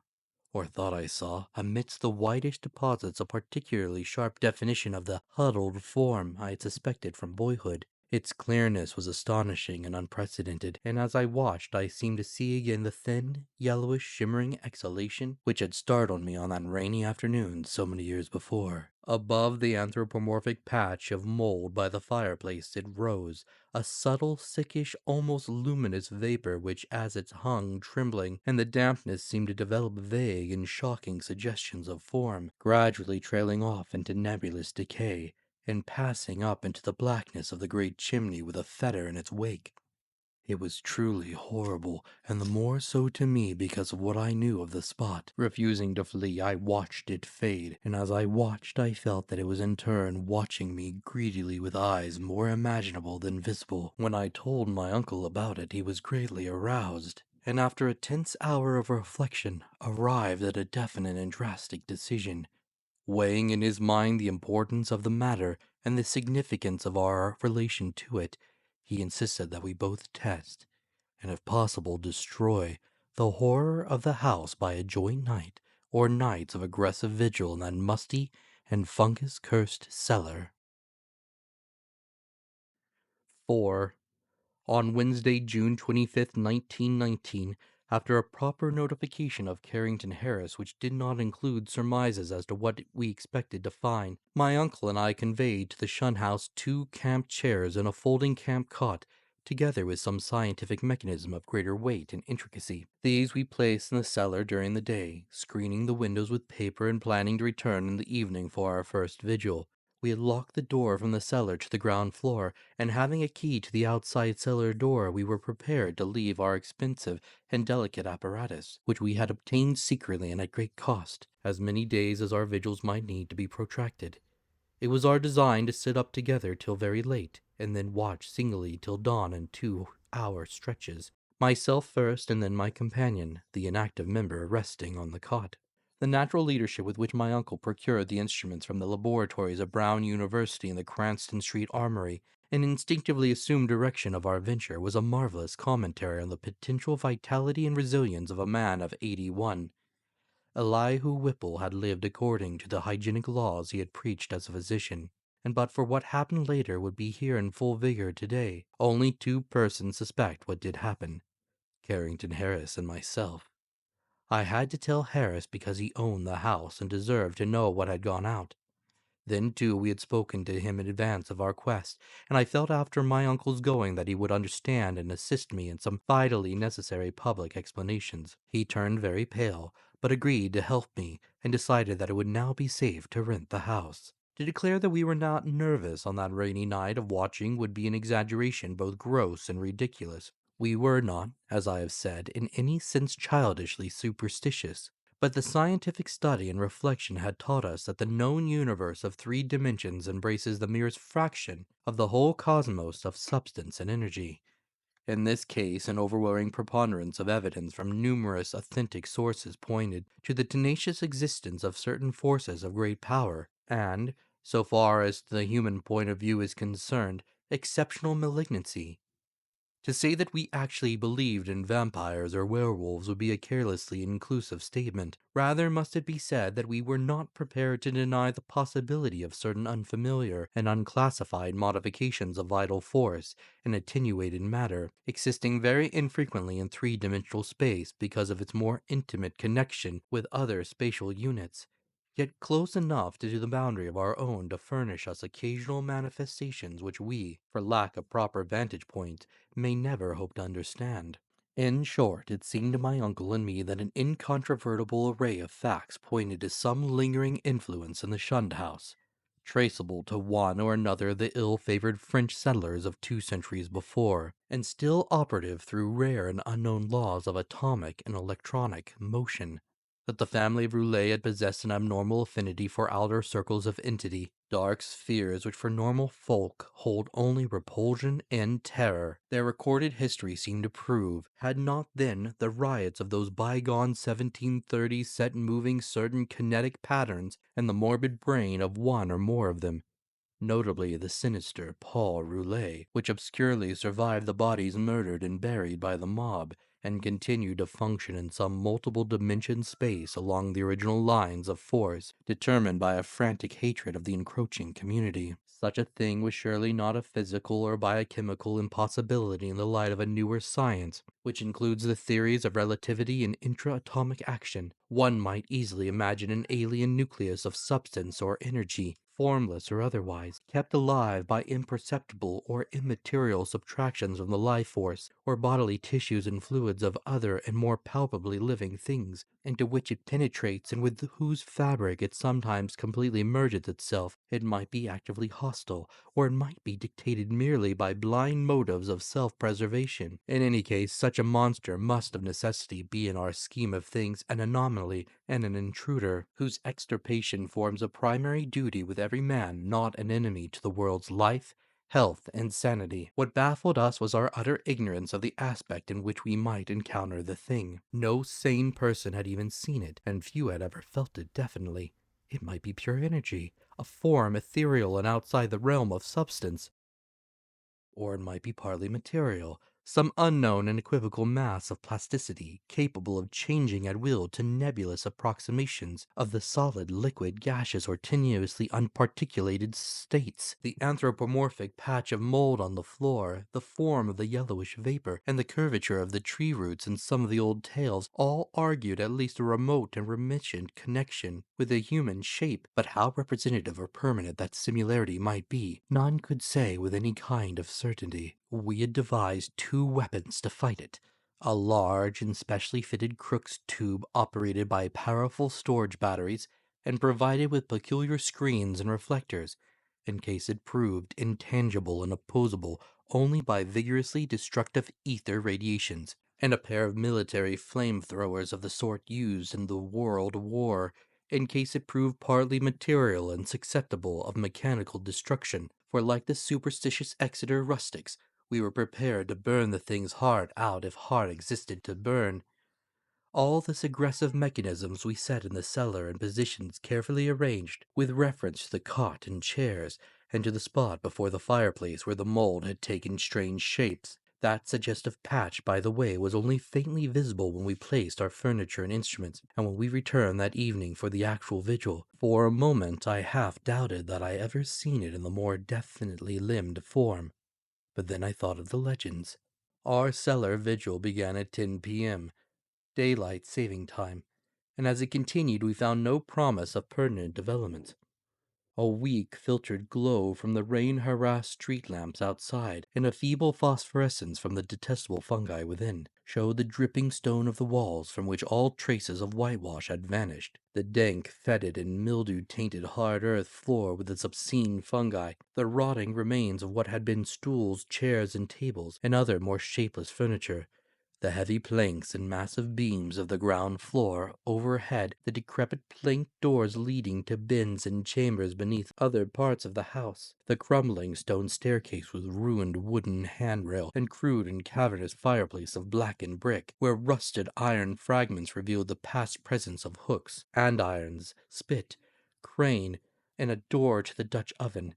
or thought I saw, amidst the whitish deposits a particularly sharp definition of the huddled form I had suspected from boyhood. Its clearness was astonishing and unprecedented, and as I watched I seemed to see again the thin, yellowish, shimmering exhalation which had startled me on that rainy afternoon so many years before. Above the anthropomorphic patch of mold by the fireplace it rose, a subtle, sickish, almost luminous vapor which, as it hung trembling, and the dampness seemed to develop vague and shocking suggestions of form, gradually trailing off into nebulous decay, and passing up into the blackness of the great chimney with a fetor in its wake. It was truly horrible, and the more so to me because of what I knew of the spot. Refusing to flee, I watched it fade, and as I watched I felt that it was in turn watching me greedily with eyes more imaginable than visible. When I told my uncle about it, he was greatly aroused, and after a tense hour of reflection, arrived at a definite and drastic decision. Weighing in his mind the importance of the matter and the significance of our relation to it, he insisted that we both test, and if possible destroy, the horror of the house by a joint night or nights of aggressive vigil in that musty and fungus-cursed cellar. 4. On Wednesday, June 25th, 1919, after a proper notification of Carrington Harris which did not include surmises as to what we expected to find, my uncle and I conveyed to the Shunned House 2 camp chairs and a folding camp cot, together with some scientific mechanism of greater weight and intricacy. These we placed in the cellar during the day, screening the windows with paper and planning to return in the evening for our first vigil. We had locked the door from the cellar to the ground floor, and having a key to the outside cellar door, we were prepared to leave our expensive and delicate apparatus, which we had obtained secretly and at great cost, as many days as our vigils might need to be protracted. It was our design to sit up together till very late, and then watch singly till dawn in 2-hour stretches, myself first and then my companion, the inactive member, resting on the cot. The natural leadership with which my uncle procured the instruments from the laboratories of Brown University and the Cranston Street Armory, and instinctively assumed direction of our venture, was a marvelous commentary on the potential vitality and resilience of a man of 81. Elihu Whipple had lived according to the hygienic laws he had preached as a physician, and but for what happened later would be here in full vigor today. Only 2 persons suspect what did happen, Carrington Harris and myself. I had to tell Harris because he owned the house and deserved to know what had gone out. Then, too, we had spoken to him in advance of our quest, and I felt after my uncle's going that he would understand and assist me in some vitally necessary public explanations. He turned very pale, but agreed to help me, and decided that it would now be safe to rent the house. To declare that we were not nervous on that rainy night of watching would be an exaggeration both gross and ridiculous. We were not, as I have said, in any sense childishly superstitious. But the scientific study and reflection had taught us that the known universe of 3 dimensions embraces the merest fraction of the whole cosmos of substance and energy. In this case, an overwhelming preponderance of evidence from numerous authentic sources pointed to the tenacious existence of certain forces of great power, and, so far as the human point of view is concerned, exceptional malignancy. To say that we actually believed in vampires or werewolves would be a carelessly inclusive statement. Rather must it be said that we were not prepared to deny the possibility of certain unfamiliar and unclassified modifications of vital force and attenuated matter, existing very infrequently in 3-dimensional space because of its more intimate connection with other spatial units, yet close enough to the boundary of our own to furnish us occasional manifestations which we, for lack of proper vantage point, may never hope to understand. In short, it seemed to my uncle and me that an incontrovertible array of facts pointed to some lingering influence in the Shunned House. traceable to one or another of the ill-favored French settlers of 2 centuries before, and still operative through rare and unknown laws of atomic and electronic motion. That the family of Roulet had possessed an abnormal affinity for outer circles of entity, dark spheres which for normal folk hold only repulsion and terror, their recorded history seemed to prove, had not then the riots of those bygone 1730s set moving certain kinetic patterns in the morbid brain of one or more of them, notably the sinister Paul Roulet, which obscurely survived the bodies murdered and buried by the mob, and continued to function in some multiple dimension space along the original lines of force, determined by a frantic hatred of the encroaching community. Such a thing was surely not a physical or biochemical impossibility in the light of a newer science, which includes the theories of relativity and intra-atomic action. One might easily imagine an alien nucleus of substance or energy, formless or otherwise, kept alive by imperceptible or immaterial subtractions from the life force or bodily tissues and fluids of other and more palpably living things, into which it penetrates and with whose fabric it sometimes completely merges itself. It might be actively hostile, or it might be dictated merely by blind motives of self-preservation. In any case, such a monster must of necessity be in our scheme of things an anomaly and an intruder, whose extirpation forms a primary duty with every man not an enemy to the world's life, health, and sanity. What baffled us was our utter ignorance of the aspect in which we might encounter the thing. No sane person had even seen it, and few had ever felt it definitely. It might be pure energy, a form ethereal and outside the realm of substance, or it might be partly material, some unknown and equivocal mass of plasticity capable of changing at will to nebulous approximations of the solid, liquid, gaseous, or tenuously unparticulated states. The anthropomorphic patch of mold on the floor, the form of the yellowish vapor, and the curvature of the tree roots in some of the old tales all argued at least a remote and remittent connection with a human shape, but how representative or permanent that similarity might be, none could say with any kind of certainty. We had devised 2 weapons to fight it: a large and specially fitted Crookes tube operated by powerful storage batteries and provided with peculiar screens and reflectors, in case it proved intangible and opposable only by vigorously destructive ether radiations, and a pair of military flamethrowers of the sort used in the World War, in case it proved partly material and susceptible of mechanical destruction, for like the superstitious Exeter rustics, we were prepared to burn the thing's heart out if heart existed to burn. All this aggressive mechanisms we set in the cellar in positions carefully arranged, with reference to the cot and chairs, and to the spot before the fireplace where the mold had taken strange shapes. That suggestive patch, by the way, was only faintly visible when we placed our furniture and instruments, and when we returned that evening for the actual vigil. For a moment I half doubted that I ever seen it in the more definitely limbed form. But then I thought of the legends. Our cellar vigil began at 10 p.m., daylight saving time, and as it continued we found no promise of pertinent development. A weak filtered glow from the rain-harassed street lamps outside, and a feeble phosphorescence from the detestable fungi within, showed the dripping stone of the walls from which all traces of whitewash had vanished, the dank, fetid, and mildew-tainted hard earth floor with its obscene fungi, the rotting remains of what had been stools, chairs, and tables, and other more shapeless furniture, the heavy planks and massive beams of the ground floor overhead, the decrepit plank doors leading to bins and chambers beneath other parts of the house, the crumbling stone staircase with ruined wooden handrail and crude and cavernous fireplace of blackened brick, where rusted iron fragments revealed the past presence of hooks, andirons, spit, crane, and a door to the Dutch oven.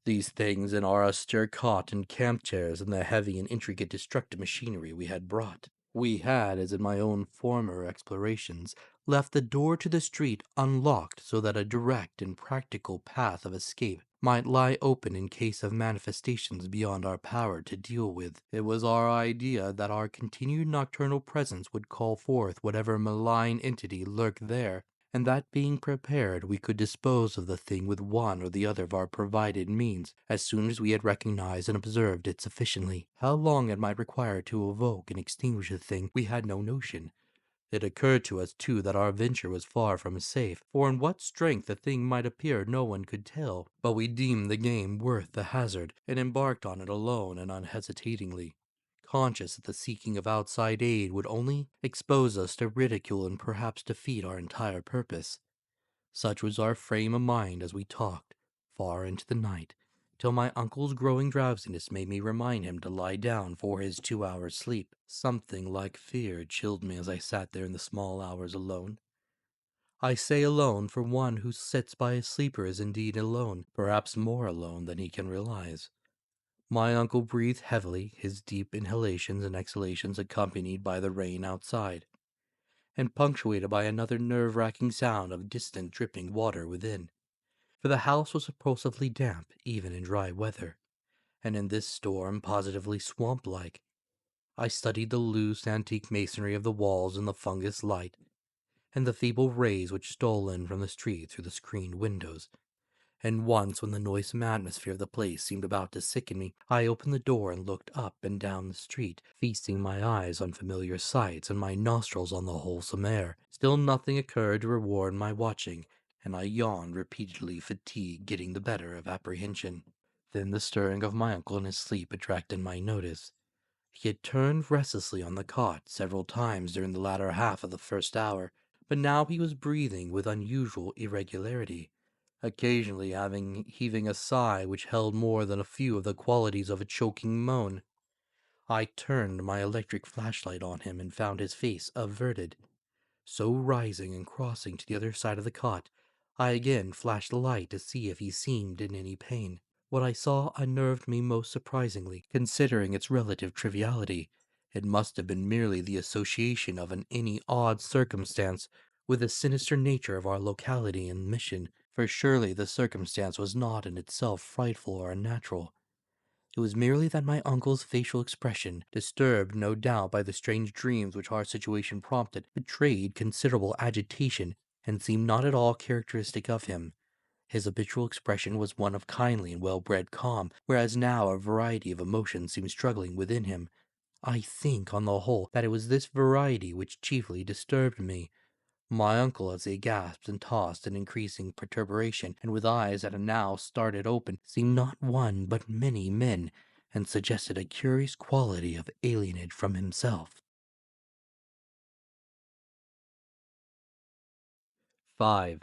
These things and our austere cot and camp chairs and the heavy and intricate destructive machinery we had brought. We had, as in my own former explorations, left the door to the street unlocked so that a direct and practical path of escape might lie open in case of manifestations beyond our power to deal with. It was our idea that our continued nocturnal presence would call forth whatever malign entity lurked there, and that being prepared we could dispose of the thing with one or the other of our provided means as soon as we had recognized and observed it sufficiently. How long it might require to evoke and extinguish the thing we had no notion. It occurred to us, too, that our venture was far from safe, for in what strength the thing might appear no one could tell. But we deemed the game worth the hazard, and embarked on it alone and unhesitatingly, conscious that the seeking of outside aid would only expose us to ridicule and perhaps defeat our entire purpose. Such was our frame of mind as we talked, far into the night, till my uncle's growing drowsiness made me remind him to lie down for his 2 hours' sleep. Something like fear chilled me as I sat there in the small hours alone. I say alone, for one who sits by his sleeper is indeed alone, perhaps more alone than he can realize. My uncle breathed heavily, his deep inhalations and exhalations accompanied by the rain outside, and punctuated by another nerve-wracking sound of distant dripping water within. For the house was oppressively damp, even in dry weather, and in this storm positively swamp-like. I studied the loose, antique masonry of the walls in the fungus light, and the feeble rays which stole in from the street through the screened windows. And once, when the noisome atmosphere of the place seemed about to sicken me, I opened the door and looked up and down the street, feasting my eyes on familiar sights and my nostrils on the wholesome air. Still nothing occurred to reward my watching, and I yawned repeatedly, fatigue getting the better of apprehension. Then the stirring of my uncle in his sleep attracted my notice. He had turned restlessly on the cot several times during the latter half of the first hour, but now he was breathing with unusual irregularity, occasionally heaving a sigh which held more than a few of the qualities of a choking moan. I turned my electric flashlight on him and found his face averted. So rising and crossing to the other side of the cot, I again flashed the light to see if he seemed in any pain. What I saw unnerved me most surprisingly, considering its relative triviality. It must have been merely the association of any odd circumstance with the sinister nature of our locality and mission, for surely the circumstance was not in itself frightful or unnatural. It was merely that my uncle's facial expression, disturbed no doubt by the strange dreams which our situation prompted, betrayed considerable agitation, and seemed not at all characteristic of him. His habitual expression was one of kindly and well-bred calm, whereas now a variety of emotions seemed struggling within him. I think, on the whole, that it was this variety which chiefly disturbed me. My uncle, as he gasped and tossed in increasing perturbation, and with eyes that had now started open, seemed not one but many men, and suggested a curious quality of alienage from himself. 5.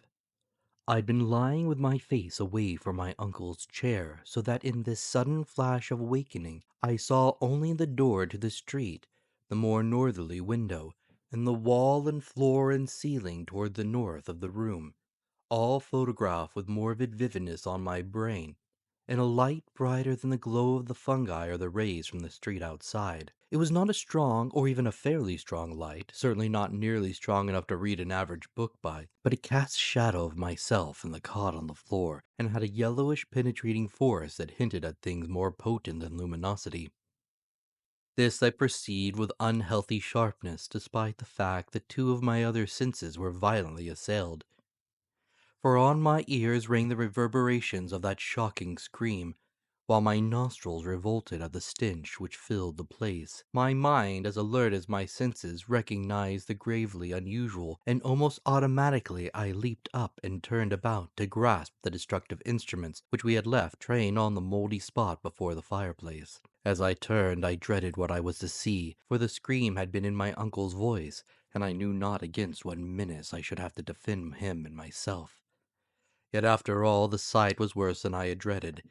I'd been lying with my face away from my uncle's chair, so that in this sudden flash of awakening I saw only the door to the street, the more northerly window, and the wall and floor and ceiling toward the north of the room, all photographed with morbid vividness on my brain, in a light brighter than the glow of the fungi or the rays from the street outside. It was not a strong or even a fairly strong light, certainly not nearly strong enough to read an average book by, but it cast shadow of myself and the cot on the floor, and had a yellowish penetrating force that hinted at things more potent than luminosity. This I perceived with unhealthy sharpness, despite the fact that two of my other senses were violently assailed. For on my ears rang the reverberations of that shocking scream, while my nostrils revolted at the stench which filled the place. My mind, as alert as my senses, recognized the gravely unusual, and almost automatically I leaped up and turned about to grasp the destructive instruments which we had left trained on the mouldy spot before the fireplace. As I turned, I dreaded what I was to see, for the scream had been in my uncle's voice, and I knew not against what menace I should have to defend him and myself. Yet after all, the sight was worse than I had dreaded.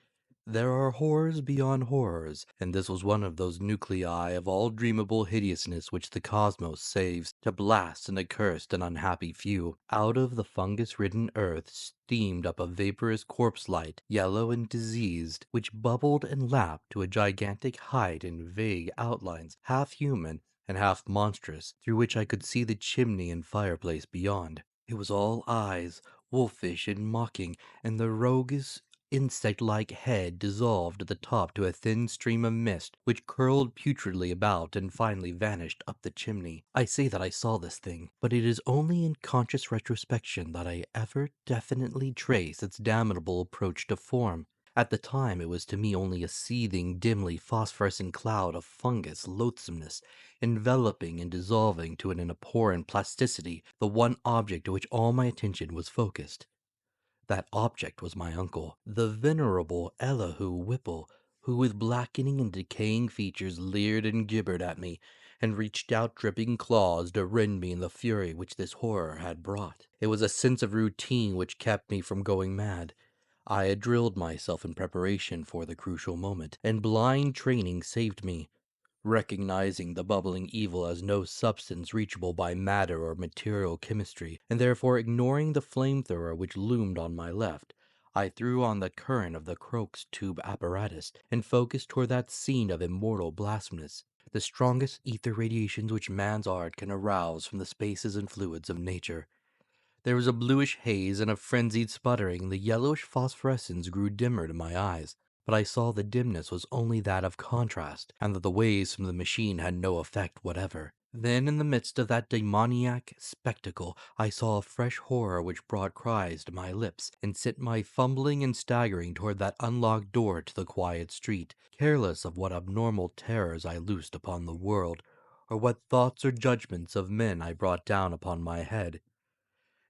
There are horrors beyond horrors, and this was one of those nuclei of all dreamable hideousness which the cosmos saves to blast an accursed and unhappy few. Out of the fungus-ridden earth steamed up a vaporous corpse-light, yellow and diseased, which bubbled and lapped to a gigantic height in vague outlines, half human and half monstrous, through which I could see the chimney and fireplace beyond. It was all eyes, wolfish and mocking, and the roguish insect-like head dissolved at the top to a thin stream of mist, which curled putridly about and finally vanished up the chimney. I say that I saw this thing, but it is only in conscious retrospection that I ever definitely trace its damnable approach to form. At the time, it was to me only a seething, dimly phosphorescent cloud of fungus loathsomeness, enveloping and dissolving to an abhorrent plasticity the one object to which all my attention was focused. That object was my uncle, the venerable Elihu Whipple, who with blackening and decaying features leered and gibbered at me, and reached out dripping claws to rend me in the fury which this horror had brought. It was a sense of routine which kept me from going mad. I had drilled myself in preparation for the crucial moment, and blind training saved me. Recognizing the bubbling evil as no substance reachable by matter or material chemistry, and therefore ignoring the flamethrower which loomed on my left, I threw on the current of the Crookes tube apparatus and focused toward that scene of immortal blasphemous, the strongest ether radiations which man's art can arouse from the spaces and fluids of nature. There was a bluish haze and a frenzied sputtering. The yellowish phosphorescence grew dimmer to my eyes, but I saw the dimness was only that of contrast, and that the waves from the machine had no effect whatever. Then, in the midst of that demoniac spectacle, I saw a fresh horror which brought cries to my lips, and sent my fumbling and staggering toward that unlocked door to the quiet street, careless of what abnormal terrors I loosed upon the world, or what thoughts or judgments of men I brought down upon my head.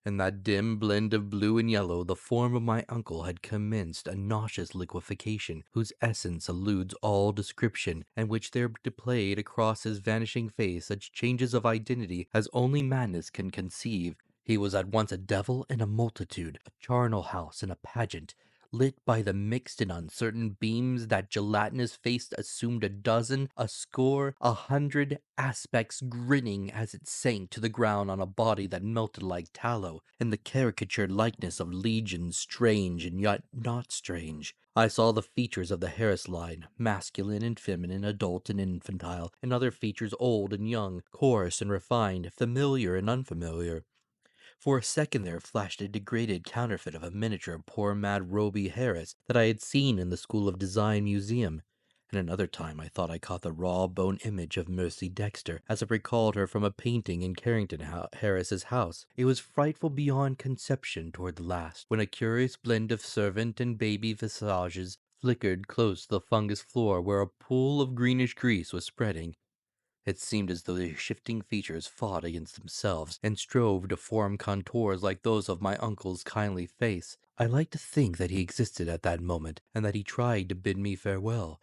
In that dim blend of blue and yellow, the form of my uncle had commenced a nauseous liquefaction, whose essence eludes all description, and which there displayed across his vanishing face such changes of identity as only madness can conceive. He was at once a devil and a multitude, a charnel house and a pageant, lit by the mixed and uncertain beams. That gelatinous face assumed a dozen, a score, 100 aspects, grinning as it sank to the ground on a body that melted like tallow, in the caricatured likeness of legions, strange and yet not strange. I saw the features of the Harris line, masculine and feminine, adult and infantile, and other features old and young, coarse and refined, familiar and unfamiliar. For a second there flashed a degraded counterfeit of a miniature poor mad Roby Harris that I had seen in the School of Design Museum. And another time I thought I caught the raw bone image of Mercy Dexter, as it recalled her from a painting in Carrington Harris's house. It was frightful beyond conception toward the last, when a curious blend of servant and baby visages flickered close to the fungus floor where a pool of greenish grease was spreading. It seemed as though their shifting features fought against themselves, and strove to form contours like those of my uncle's kindly face. I like to think that he existed at that moment, and that he tried to bid me farewell.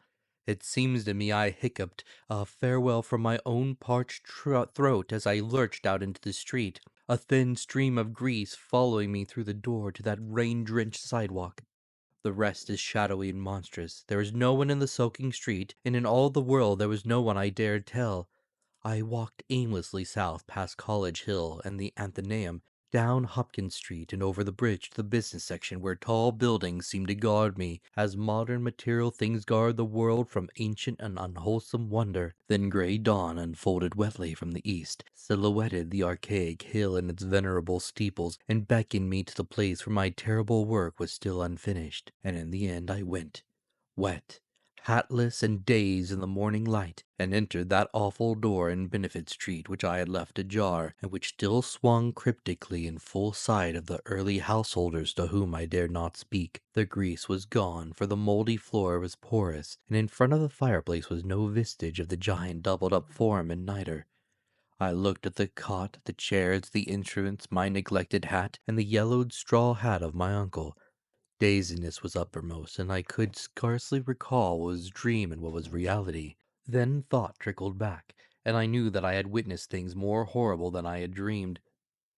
It seems to me I hiccuped a farewell from my own parched throat as I lurched out into the street, a thin stream of grease following me through the door to that rain-drenched sidewalk. The rest is shadowy and monstrous. There is no one in the soaking street, and in all the world there was no one I dared tell. I walked aimlessly south past College Hill and the Athenaeum, down Hopkins Street and over the bridge to the business section where tall buildings seemed to guard me as modern material things guard the world from ancient and unwholesome wonder. Then gray dawn unfolded wetly from the east, silhouetted the archaic hill and its venerable steeples, and beckoned me to the place where my terrible work was still unfinished. And in the end I went, wet, hatless and dazed in the morning light, and entered that awful door in Benefit Street which I had left ajar, and which still swung cryptically in full sight of the early householders to whom I dared not speak. The grease was gone, for the mouldy floor was porous, and in front of the fireplace was no vestige of the giant doubled-up form and niter. I looked at the cot, the chairs, the instruments, my neglected hat, and the yellowed straw hat of my uncle. Dazedness was uppermost, and I could scarcely recall what was dream and what was reality. Then thought trickled back, and I knew that I had witnessed things more horrible than I had dreamed.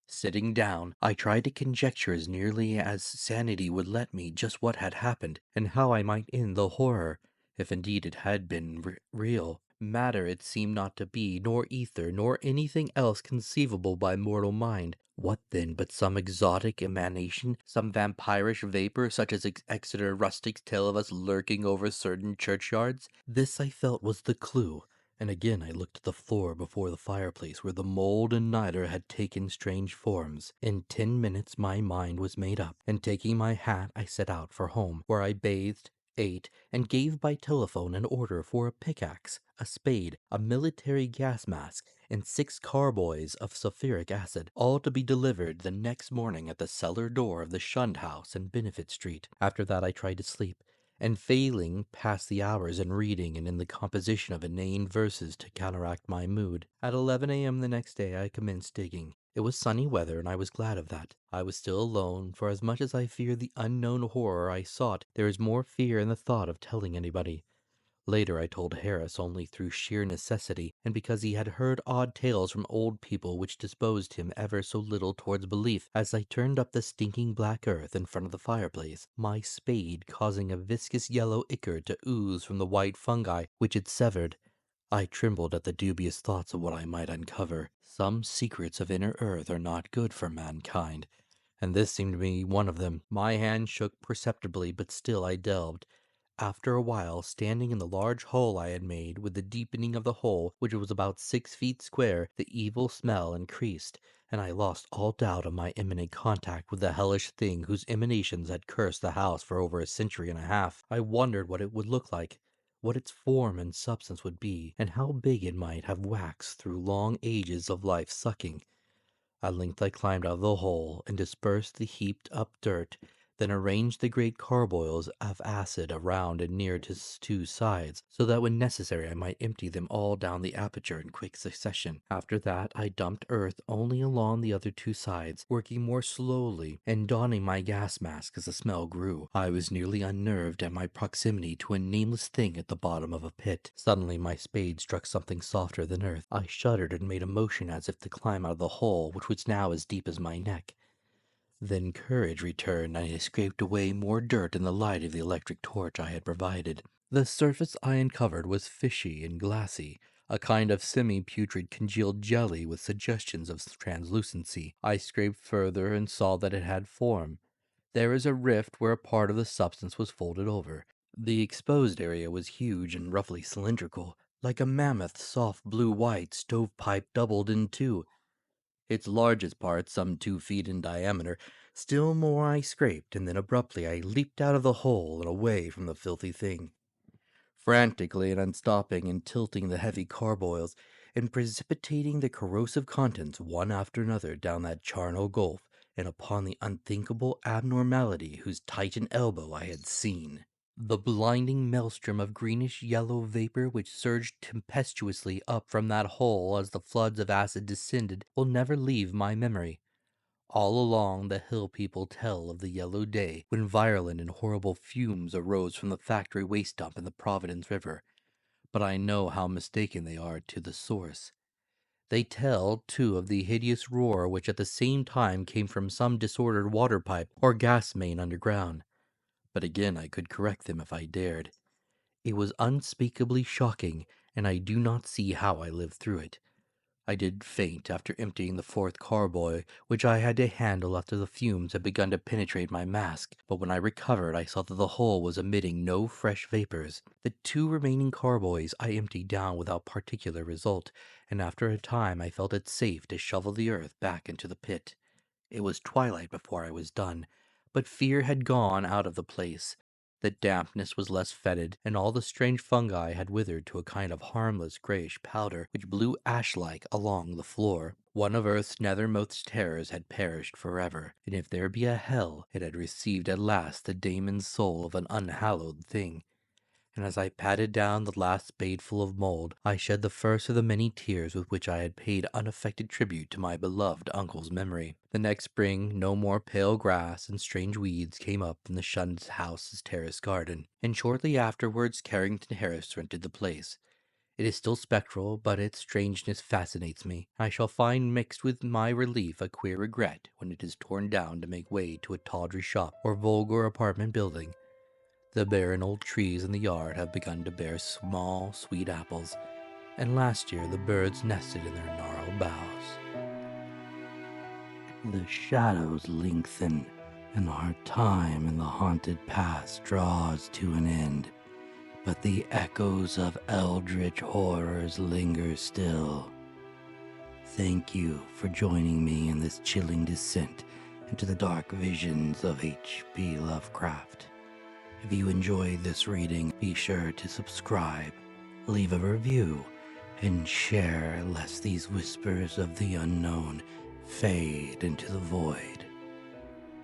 Sitting down, I tried to conjecture as nearly as sanity would let me just what had happened, and how I might end the horror, if indeed it had been real. Matter it seemed not to be, nor ether, nor anything else conceivable by mortal mind. What then but some exotic emanation, some vampirish vapor, such as Exeter rustics tell of us lurking over certain churchyards? This I felt was the clue, and again I looked at the floor before the fireplace where the mold and niter had taken strange forms. In 10 minutes my mind was made up, and taking my hat I set out for home, where I bathed, ate, and gave by telephone an order for a pickaxe, a spade, a military gas mask, and 6 carboys of sulphuric acid, all to be delivered the next morning at the cellar door of the Shunned House in Benefit Street. After that I tried to sleep, and failing past the hours in reading and in the composition of inane verses to counteract my mood. At 11 a.m. the next day I commenced digging. It was sunny weather, and I was glad of that. I was still alone, for as much as I feared the unknown horror I sought, there is more fear in the thought of telling anybody. Later I told Harris only through sheer necessity, and because he had heard odd tales from old people which disposed him ever so little towards belief. As I turned up the stinking black earth in front of the fireplace, my spade causing a viscous yellow ichor to ooze from the white fungi which it severed, I trembled at the dubious thoughts of what I might uncover. Some secrets of inner earth are not good for mankind, and this seemed to me one of them. My hand shook perceptibly, but still I delved. After a while, standing in the large hole I had made, with the deepening of the hole, which was about 6 feet square, the evil smell increased, and I lost all doubt of my imminent contact with the hellish thing whose emanations had cursed the house for over a century and a half. I wondered what it would look like, what its form and substance would be, and how big it might have waxed through long ages of life sucking. At length I climbed out of the hole and dispersed the heaped up dirt, then arranged the great carboils of acid around and near to two sides, so that when necessary I might empty them all down the aperture in quick succession. After that I dumped earth only along the other two sides, working more slowly and donning my gas mask as the smell grew. I was nearly unnerved at my proximity to a nameless thing at the bottom of a pit. Suddenly my spade struck something softer than earth. I shuddered and made a motion as if to climb out of the hole, which was now as deep as my neck. Then courage returned, and I scraped away more dirt in the light of the electric torch I had provided. The surface I uncovered was fishy and glassy, a kind of semi-putrid congealed jelly with suggestions of translucency. I scraped further and saw that it had form. There is a rift where a part of the substance was folded over. The exposed area was huge and roughly cylindrical, like a mammoth soft blue-white stovepipe doubled in two. Its largest part, some 2 feet in diameter. Still more I scraped, and then abruptly I leaped out of the hole and away from the filthy thing, frantically and unstopping, and tilting the heavy carboils, and precipitating the corrosive contents one after another down that charnel gulf, and upon the unthinkable abnormality whose Titan elbow I had seen. The blinding maelstrom of greenish-yellow vapor which surged tempestuously up from that hole as the floods of acid descended will never leave my memory. All along the hill people tell of the yellow day when violent and horrible fumes arose from the factory waste dump in the Providence River, but I know how mistaken they are to the source. They tell, too, of the hideous roar which at the same time came from some disordered water pipe or gas main underground. But again I could correct them if I dared. It was unspeakably shocking, and I do not see how I lived through it. I did faint after emptying the fourth carboy, which I had to handle after the fumes had begun to penetrate my mask, but when I recovered I saw that the hole was emitting no fresh vapors. The two remaining carboys I emptied down without particular result, and after a time I felt it safe to shovel the earth back into the pit. It was twilight before I was done, but fear had gone out of the place. The dampness was less fetid, and all the strange fungi had withered to a kind of harmless grayish powder which blew ash-like along the floor. One of earth's nethermost terrors had perished forever, and if there be a hell, it had received at last the daemon's soul of an unhallowed thing. And as I patted down the last spadeful of mold, I shed the first of the many tears with which I had paid unaffected tribute to my beloved uncle's memory. The next spring, no more pale grass and strange weeds came up from the Shunned House's terrace garden, and shortly afterwards Carrington Harris rented the place. It is still spectral, but its strangeness fascinates me. I shall find mixed with my relief a queer regret when it is torn down to make way to a tawdry shop or vulgar apartment building. The barren old trees in the yard have begun to bear small, sweet apples, and last year the birds nested in their gnarled boughs. The shadows lengthen, and our time in the haunted past draws to an end, but the echoes of eldritch horrors linger still. Thank you for joining me in this chilling descent into the dark visions of H.P. Lovecraft. If you enjoyed this reading, be sure to subscribe, leave a review, and share lest these whispers of the unknown fade into the void.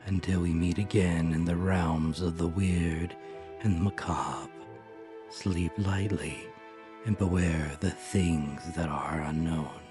Until we meet again in the realms of the weird and macabre. Sleep lightly and beware the things that are unknown.